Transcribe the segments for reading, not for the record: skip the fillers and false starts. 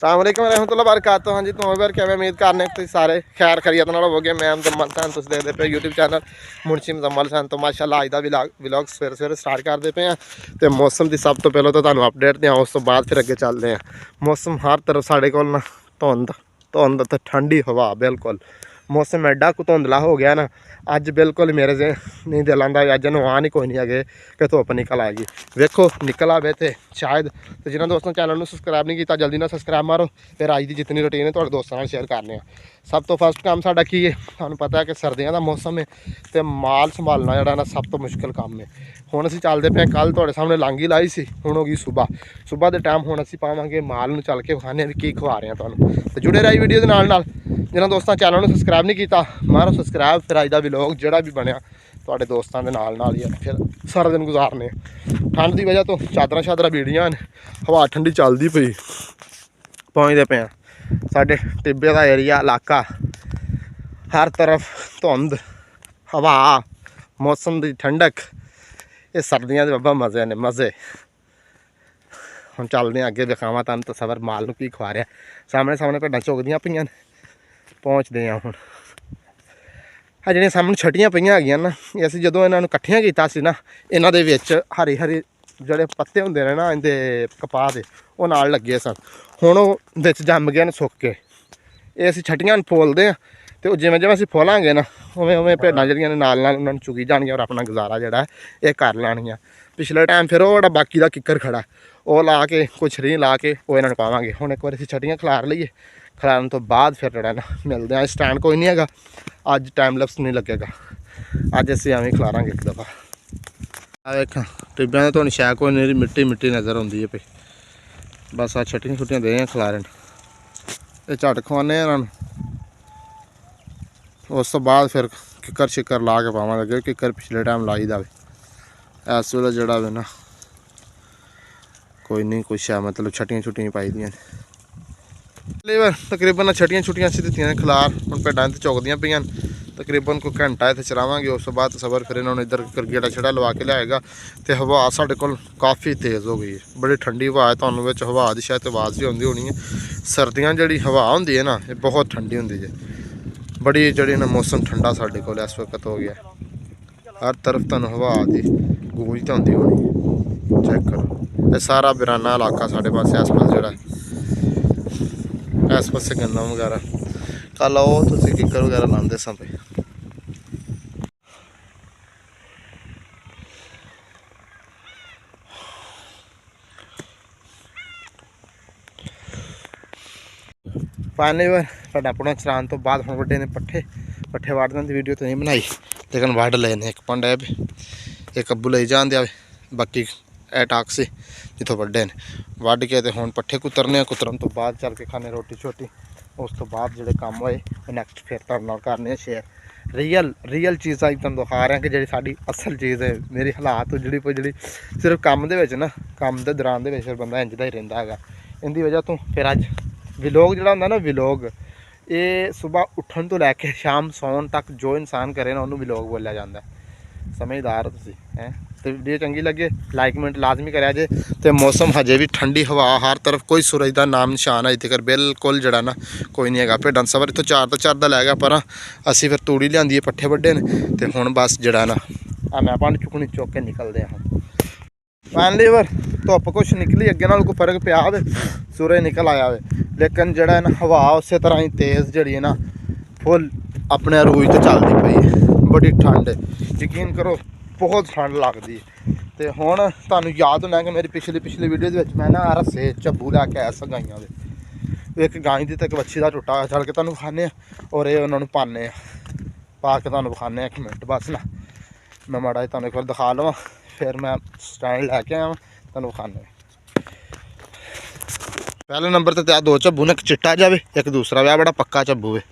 अस्सलामुअलैकुम रहमतुल्लाह बरकातहू। हाँ जी तो बार क्या उम्मीद करने तुम सारे खैर खरीत हो गए। मैं मुजम्मल सन तुम देखते पे यूट्यूब चैनल मुंशी मुजम्मल सन। तो माशाल्लाह अज का विलॉग सवेरे सवेरे स्टार्ट करते पे हैं। तो मौसम की सब तो पहले तो तुहानू अपडेट दें, उस तो बाद फिर अगे चलते हैं। मौसम हर तरफ साढ़े को ना धुंध धुंध तो ठंडी हवा, बिल्कुल मौसम एडा कु धुंधला हो गया ना। अज बिल्कुल मेरे से नहीं दिल आंदा अज नवान ही कोई नहीं है कि धुप निकल आएगी। वेखो निकल आवे तो शायद तो जिन्होंने दोस्तों चैनल में सबसक्राइब नहीं किया जल्दी ना सबसक्राइब मारो। फिर अज की जितनी रूटीन है थोड़े दोस्तों शेयर करने हैं। सब तो फस्ट काम साडा की है, तुहानू पता है कि सर्दियों का मौसम है तो माल संभालना जोड़ा ना सब तो मुश्किल काम है। हुण असीं चलते पे कल तुहाडे सामने लांगी लाई सी, हुण हो गई सुबह सुबह के टाइम। हुण असीं पावांगे माल नूं चल के विखाने भी की खवा रहे हैं तुहानू। तो जुड़े रही वीडियो के नाल जिन्होंने दोस्तों चैनल में सबसक्राइब नहीं किया मारो सबसक्राइब। फिर अज का विलॉग जोड़ा भी बनया तुहाडे दोस्तों के नाल ही फिर सारा दिन गुजारने। ठंड की वजह तो चादर शादर बीड़ियां हवा ठंडी चलती पई। पहुँचते पे साढ़े टिब्बे का एरिया इलाका, हर तरफ धुंध हवा मौसम की ठंडक, ये सर्दियों के बाबा मज़े ने मज़े। हम चलते हैं अगे दिखावा तुम तो सबर माल नूं की खवा रहा। सामने सामने भेड्डां चुगदियां पईयां पहुँचते हैं हुण। आ जिहड़ियां सामने छटियां पईयां हैगियां ना, ये असीं जदों इन्हां नूं इकट्ठियां कीता सी ना, इन्हां दे विच हरी हरी जोड़े पत्ते होंदे ने ना इनके कपाह के वो नाल लगे सन। हुण वो विच जम गए ने सुक के। ये असीं छटियां फोलदे हैं तो जिवें जिवें असीं फोलांगे ना उवें उवें भेड्डां जिहड़ियां ने नाल नाल उन्हां नूं चुगी जाणगियां और अपना गुजारा जिहड़ा ये कर लैणगियां। पिछले टाइम फिर वो बाकी का किक्कर खड़ा वो ला के कुछ छरी ला के वो इन्हां नूं पावांगे। हुण एक बार असीं छटियां खलार लईए, खलारन तो बाद फिर जोड़ा ना मिलते हैं। स्टैंड कोई नहीं हैगा अज, टाइम लैप्स नहीं लगेगा अज, असीं एवें खलारांगे एक दफ़ा। आ देख टिब्बियां तो हुण शै कोई नहीं, मिट्टी मिट्टी नज़र आउंदी है पई। बस आ छटियां छुट्टियां दे खलारन ये झट खवाने इन्हां नूं। उस तो बाद फिर किक्कर शिक्कर ला के पावांगे। किक्कर पिछले टाइम लाई दा इस वेले जोड़ा वे ना कोई नहीं कुछ है, मतलब छटियां छुट्टियां पाई दियां लेवर। तकरीबन छटियां छुट्टियां असीं दित्तियां खलार। हुण भेड्डां ते चुगदियां पईयां, तकरीबन कोई घंटा इत्थे चरावांगे। उस तो बाद सबर फिर इन्होंने इधर गेड़ा छड़ा लवा के लियाएगा। तो हवा साढ़े कोल काफ़ी तेज़ हो गई है, बड़ी ठंडी हवा है। तुहानूं विच हवा की शायद आवाज़ भी आउंदी होनी है। सर्दियां जिहड़ी हवा हुंदी है ना ये बहुत ठंडी हुंदी है, बड़ी जिहड़ी ना मौसम ठंडा साढ़े कोल इस वक्त हो गया। हर तरफ तुहानूं हवा की गूंज तो आउंदी होनी है। चेक करो ये सारा बिराना इलाका साढ़े पासे इस पास जिहड़ा इस पासे गन्ना वगैरह कल आओ तुसीं किक्कर वगैरह लांदे सां पे। पाने पर पुणा चरान तो बाद हम व्डे ने पट्ठे पट्ठे वाड़ने की वीडियो तो नहीं बनाई, लेकिन वढ़ ले ने। एक पंड है एक अब्बू ले जान दिया, बाकी ए टाक से जितों व्डे ने वढ़ के तो हुण पट्ठे कुतरने। कुतरन तो बाद चल के खाने रोटी छोटी। उस तो बाद जोड़े काम होए नैक्सट फिर तुहाडे करने शेयर। रियल चीज़ अज तुहानूं दिखा रहे हैं कि जी साडी असल चीज़ है। मेरी हालात जी सिर्फ काम दे ना काम के दौरान दे फिर बंदा इंजदा ही रहिंदा है। इनकी वजह तो फिर अज विलोग जोड़ा होंदा ना विलोग, ये सुबह उठन तो लैके शाम सौन तक जो इंसान करे ना उन्होंने विलोग बोलिया जाता है। समझदार हो तुसीं हैं। तो वीडियो चंगी लगे लाइक कमेंट लाजमी करा जे। तो मौसम हजे भी ठंडी हवा, हर तरफ कोई सूरज का नाम निशान अजे तक बिल्कुल जड़ा ना कोई नहीं है। भेड्डां सबर इतों चारदा लै गया पर असीं फिर तूड़ी लियांदी है पट्ठे वड्डे ने। तो हुण बस जड़ा ना मैं भंड चुकनी चुक के निकलते हैं। फाइनली पर धुप कुछ निकली अगे नाल कोई फर्क पिया हो, सूरज निकल आया हो, लेकिन जड़ा ना हवा उस तरह ही तेज़ जी है ना फुल अपने अरूज तो चलती पई है। बड़ी ठंड है, यकीन करो बहुत ठंड लगती है। तो हुण तुहानूं याद होना कि मेरी पिछली वीडियो मैं ना रस्से झब्बू लैके आया सा गाइयां दे। एक गाय दी तो एक बच्छी का टुट्टा चल के तुहानूं विखाने और ये उन्होंने पाने पा के तुहानूं विखाने। एक मिनट बस ना मैं माड़ा तुहानूं एक बार दिखा लवां, फिर मैं स्टैंड लैके आया तुहानूं विखाने। पहले नंबर तो आ दो झब्बू ने, एक चिट्टा जावे एक दूसरा वा बड़ा पक्का झब्बू है।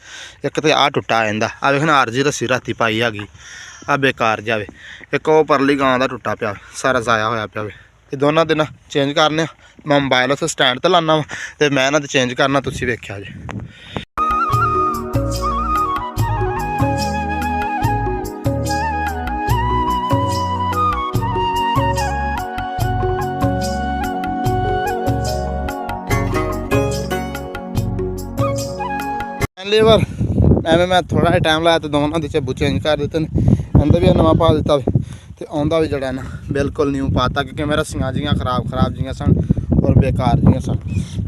एक तो आ टुट्टा आंदा आ वेख ना आरजी रस्सी राती पाई हैगी आ बेकार जावे। एक वो परली गां का टुट्टा पिया सारा जाया होया पिया। ये दोनों दिन चेंज करने। मैं मोबाइल उस स्टैंड तो लाना वा तो मैं इन्हां दे चेंज करना, तुसीं वेख्या जे। फाइनली बार एवं मैं थोड़ा जिहा टाइम लाया तो दोनों के चब्बू चेंज कर दिते अंदर भी नवा पा दिता तो आंदा भी जड़ा ना बिल्कुल न्यू पाता क्योंकि मेरा रस्सियां जियां खराब जियां सन और बेकार जियां सन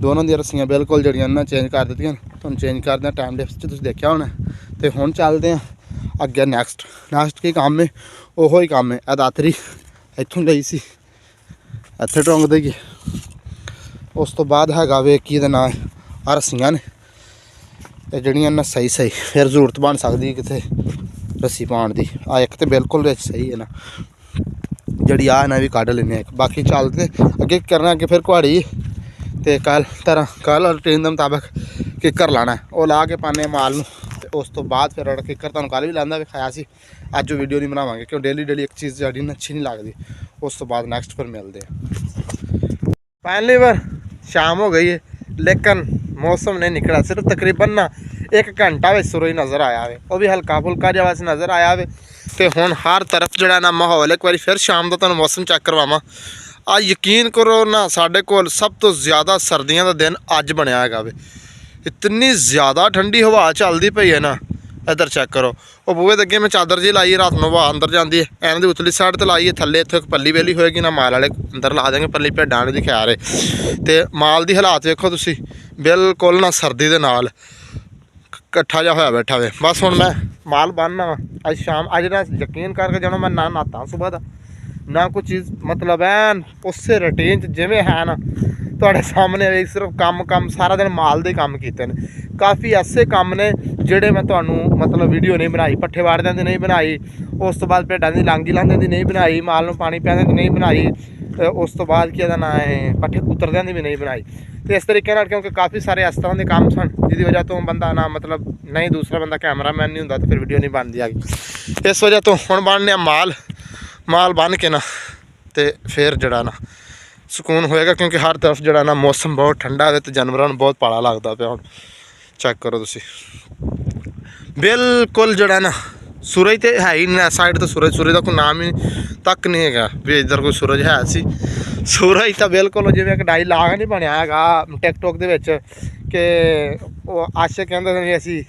दोनों दी रस्सियां बिल्कुल जड़ियां ना चेंज कर दित्तियां तुहानूं चेंज कर दें टाइम लैप्स तुसीं देखिया होना तो हुण चलते हैं अगे नैक्सट की काम है ओहो ही काम है ए दातरी इत्थों गई सी इत्थे टोंग देगी उस तो बाद हैगा वे की नां आ रस्सियां ने ते जड़ियां ना सही फिर जरूरत बन सकती किते रस्सी पाउण दी आ एक तो बिल्कुल सही है ना जड़ी आ ना भी कढ़ लेने एक बाकी चलते अगे करना अगे फिर कुहाड़ी तो कल रूटीन के मुताबिक किकर लाना है वो ला के पाने माल नूं ते उस तो बाद फिर किकर तुहानूं कल भी लांदा विखाया सी अज वीडियो नहीं बनावांगे क्यों डेली एक चीज़ जड़ी ना अच्छी नहीं लगती उस तो बाद नैक्सट फिर मिलते हैं। फाइनली बार शाम हो गई है लेकिन मौसम नहीं निकला सिर्फ तकरीबन ना 1 घंटा में सूरज नज़र आया है वो भी हल्का फुल्का जहा वैसे नज़र आया है तो हुण हर तरफ जड़ा ना माहौल एक बार फिर शाम का तुहानूं मौसम चेक करवावां आ यकीन करो ना साढ़े कोल सब तो ज़्यादा सर्दियों का दिन अज बनया है वे इतनी ज़्यादा ठंडी हवा चलती पई है ना इधर चेक करो वो बूहे दे अगे मैं चादर जी लाई रात में हवा अंदर जाती है एन दी उतली साइड तो लाई है थले इत्थे पल्ली वेली होएगी ना माल वाले अंदर ला देंगे पल्ली भेडां दी खैर है तो माल की हालात देखो तुसी बिल्कुल ना सर्दी दे नाल कट्ठा जा होया बैठा वे बस हुण मैं माल बनना वा अज शाम अज ना यकीन करके जानो मैं ना नहाता सुबह का ना कोई चीज़ मतलब ऐन उस रूटीन जिमें है ना तुहाडे सामने सिर्फ काम सारा दिन माल दे काम कीते ने काफ़ी ऐसे काम ने जिहड़े मैं तुहानूं मतलब वीडियो नहीं बनाई पट्ठे वाड़दे दी नहीं बनाई उस तो बाद भेडां दी लांगी लांदे दी नहीं बनाई माल नूं पानी पिआंदे दी नहीं बनाई उस तो बाद की नाम है पट्ठे कुतरदे दी भी नहीं बनाई तो इस तरीके नाल क्योंकि काफ़ी सारे इस तरह के काम सन जिसकी वजह तो बंदा ना मतलब नहीं दूसरा बंदा कैमरामैन नहीं हुंदा तो फिर वीडियो नहीं बनती हैगी इस वजह तो हुण बनने माल बन के ना तो फिर जड़ा ना सुकून होएगा क्योंकि हर तरफ जड़ा ना मौसम बहुत ठंडा है तो जानवरों को बहुत पाला लगता पे हुण चेक करो तुसी बिल्कुल जड़ा ना सूरज तो है ही नहीं साइड तो सूरज का कोई नाम ही तक नहीं है भी इधर कोई सूरज है सी सूरज तो बिल्कुल जिवें एक डायलॉग नहीं बनया हैगा टिकटॉक दे विच कि वो आशिक कहंदे ने असीं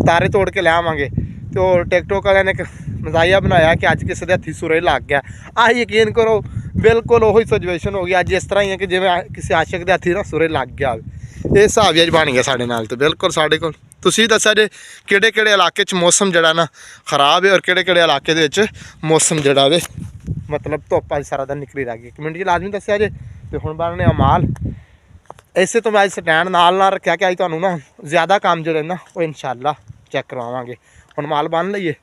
तारे तोड़ के ले आवांगे तो टिकटॉक वाले ने एक मजाया बनाया कि अज किसी के हथी सूरज लग गया आ यकीन करो बिल्कुल वही सिचुएशन हो गई अज इस तरह ही है कि जिवें किसी आशिक के हथी ना सूरज लग गया ये हिसाब ही अज बन गया साढ़े नाल तो बिल्कुल साढ़े कोल तुसीं दस्सा जे किहड़े इलाके च मौसम जड़ा ना खराब है और किहड़े इलाके दे विच मौसम जड़ा वे मतलब धुप्प अज सारा दिन निकली रह गई कमेंट च लाजमी दस्सिया जे तो हुण बनने आ माल इसे तो मैं अज स्टैंड नाल रखा कि अज तुहानूं ना ज़्यादा काम जड़े ना वो इंशाअल्लाह चेक करवावांगे हुण माल बन लईए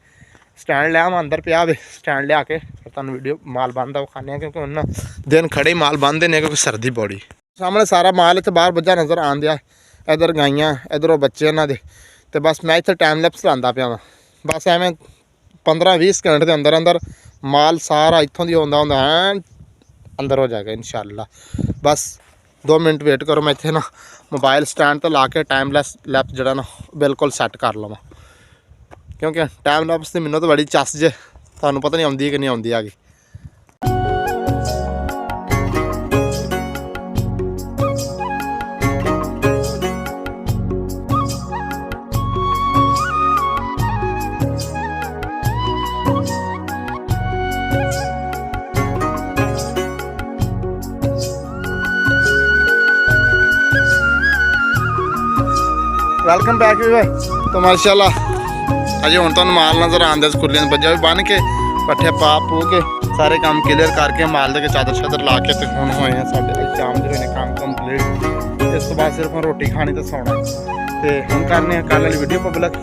स्टैंड लिया मैं अंदर पिया वे स्टैंड लिया के फिर तुहानूं वीडियो माल बनदा विखाने क्योंकि हुण ना दिन खड़े ही माल बनते हैं क्योंकि सर्दी बड़ी सामने सारा माल इत्थे बाहर बज्जा नज़र आन दिया इधर गाइयां इधर बच्चे इन्हां दे ते बस मैं इत्थे टाइम लैप्स लांदा पिया वां बस एवें 15-20 सेकंड के अंदर माल सारा इत्थों दी आउंदा हुंदा है अंदर हो जाएगा इंशाअल्लाह बस 2 मिनट वेट करो मैं इत्थे ना मोबाइल स्टैंड तो ला के टाइम लैप्स जड़ा ना बिल्कुल सैट कर लवां क्योंकि टाइम लैप्स की मैनूं तो बड़ी चस जे तुहानूं पता नहीं आउंदी कि नहीं आउंदी हैगी। वेलकम बैक भी तो माशाल्लाह अजे हुण तुहानूं माल नज़र आंदा स्कूलियां बज्जा भी बन के पट्ठे पा पू के सारे काम क्लीयर करके माल दे चादर शादर ला के तो हुण होए हैं साढ़े शाम दे ने काम कंप्लीट इस तो बाद सिर्फ रोटी खानी तो सोना तो हुण करने कल वाली वीडियो पब्लिक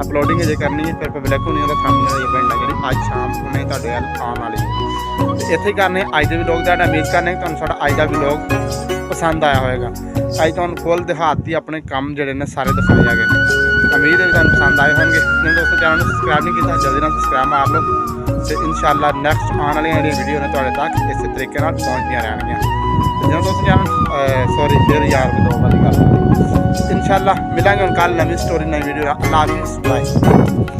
अपलोडिंग जे करनी है फिर पब्लिक होनी है थंबनेल ये बनना जी अज शाम हुणे तुहाडे आने वाली इत्थे ही करने अज दे व्लॉग दा उम्मीद करने तुहानूं साडा अज दा व्लॉग पसंद आया होएगा अज तुहानूं फुल देहाती अपने काम जिहड़े ने सारे दिखाए गए हैं उम्मीद है तुहानूं पसंद आए होंगे जिन्होंने दोस्तों चैनल सबसक्राइब नहीं किया जल्दी नाल सबसक्राइब मार लो तो इंशाअल्लाह नैक्सट आने वाली वीडियो ने तुहाडे तक इस तरीके नाल पहुँचदियां रहणगीਆਂ जिन्होंने दोस्तों चैनल सॉरी फिर यार दो वाली गल इंशाअल्लाह मिलांगे हुण कल नवीं स्टोरी नई वीडियो अल्लाह हाफिज़ बाय।